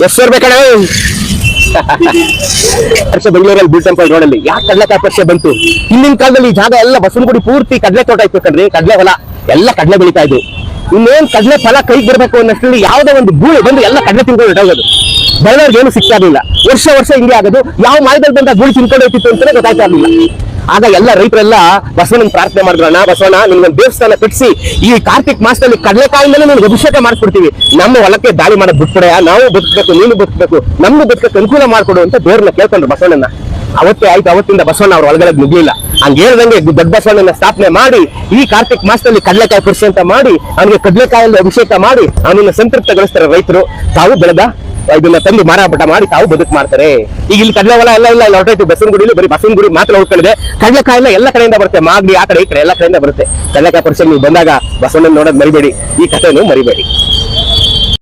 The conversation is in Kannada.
ಎಷ್ಟು ಬೇಕಣ ವರ್ಷ ಬೆಂಗಳೂರಲ್ಲಿ ಬಿ ಟೆಂಪಲ್ ರೋಡ್ ಅಲ್ಲಿ ಯಾಕೆ ಕಡ್ಲೆಕಾಯಿ ಪರಿಷೆ ಬಂತು? ಹಿಂದಿನ ಕಾಲದಲ್ಲಿ ಈ ಜಾಗ ಎಲ್ಲ ಬಸವನಗುಡಿ ಪೂರ್ತಿ ಕಡ್ಲೆ ತೋಟ ಇತ್ತು ಕಣ್ರಿ, ಕಡ್ಲೆ ಹೊಲ ಎಲ್ಲ ಕಡ್ಲೆ ಬೆಳೀತಾ ಇದ್ದು. ಇನ್ನೇನ್ ಕಡ್ಲೆ ಫಲ ಕೈಗೆ ಬರ್ಬೇಕು ಅನ್ನಷ್ಟರಲ್ಲಿ ಯಾವುದೋ ಒಂದು ಗೂಳಿ ಬಂದು ಎಲ್ಲ ಕಡ್ಲೆ ತಿನ್ಕೊಂಡು ಇಟ್ಟೋಗೋದು. ಬೆಳೆದವ್ರಿಗೆ ಏನು ಸಿಗ್ತಾ ಇರಲಿಲ್ಲ. ವರ್ಷ ಹಿಂಗೆ ಆಗೋದು. ಯಾವ ಮಾಯದಲ್ಲಿ ಬಂದ ಗೂಳಿ ತಿನ್ಕೊಂಡು ಹೋಗ್ತಿತ್ತು ಅಂತಾನೆ ಗೊತ್ತಾಗ್ತಾ ಇರಲಿಲ್ಲ. ಆಗ ಎಲ್ಲ ರೈತರೆಲ್ಲ ಬಸವಣ್ಣನ ಪ್ರಾರ್ಥನೆ ಮಾಡಿದ್ರಣ್ಣ, ಬಸವಣ್ಣ ನಿಮ್ಗೊಂದು ದೇವಸ್ಥಾನ ಕಟ್ಟಿಸಿ ಈ ಕಾರ್ತಿಕ್ ಮಾಸದಲ್ಲಿ ಕಡ್ಲೆಕಾಯಿಂದಲೇ ನಿಮ್ಗೆ ಅಭಿಷೇಕ ಮಾಡಿಸ್ಬಿಡ್ತೀವಿ, ನಮ್ಮ ಹೊಲಕ್ಕೆ ದಾಳಿ ಮಾಡೋದು ಬಿಟ್ಬಿಡ, ನಾವು ಬದುಕಬೇಕು, ನೀನು ಬದುಕಬೇಕು, ನಮ್ಗೆ ಬದುಕಕ್ಕೆ ಅನುಕೂಲ ಮಾಡ್ಕೊಡು ಅಂತ ದೇವ್ರನ್ನ ಕೇಳ್ಕೊಂಡ್ರು ಬಸವಣ್ಣನ. ಅವತ್ತೇ ಆಯ್ತು. ಅವತ್ತಿಂದ ಬಸವಣ್ಣ ಅವ್ರ ಒಳಗಡೆ ನುಗ್ಲಿಲ್ಲ. ಹಂಗೆ ಹೇಳ್ದಂಗೆ ದೊಡ್ಡ ಬಸವಣ್ಣನ ಸ್ಥಾಪನೆ ಮಾಡಿ ಈ ಕಾರ್ತಿಕ್ ಮಾಸದಲ್ಲಿ ಕಡ್ಲೆಕಾಯಿ ಪರಿಷೆ ಅಂತ ಮಾಡಿ ಅವನಿಗೆ ಕಡ್ಲೆಕಾಯಲ್ಲಿ ಅಭಿಷೇಕ ಮಾಡಿ ಅವನನ್ನ ಸಂತೃಪ್ತಗೊಳಿಸ್ತಾರೆ ರೈತರು. ತಾವು ಬೆಳೆದ ಇದನ್ನ ತಂದು ಮಾರಾಟ ಮಾಡಿ ತಾವು ಬದುಕು ಮಾಡ್ತಾರೆ. ಈಗ ಇಲ್ಲಿ ಕಡ್ಲೆ ಹೊಲ ಎಲ್ಲ ಇಲ್ಲ, ಹೊರಟೈತು. ಬಸವನಗುಡಿಲಿ ಬರೀ ಬಸವನಗುಡಿ ಮಾತ್ರ ಉಳ್ಕೊಂಡಿದೆ. ಕಡ್ಲೆಕಾಯಿ ಎಲ್ಲ ಕಡೆಯಿಂದ ಬರುತ್ತೆ, ಮಾಗಡಿ ಆ ಕಡೆ ಈ ಕಡೆ ಎಲ್ಲ ಕಡೆಯಿಂದ ಬರುತ್ತೆ. ಕಡ್ಲೆಕಾಯಿ ಪರಿಷೆ ನೀವು ಬಂದಾಗ ಬಸವಣ್ಣನ ನೋಡೋದು ಮರಿಬೇಡಿ, ಈ ಕಥೆಯನ್ನು ಮರಿಬೇಡಿ.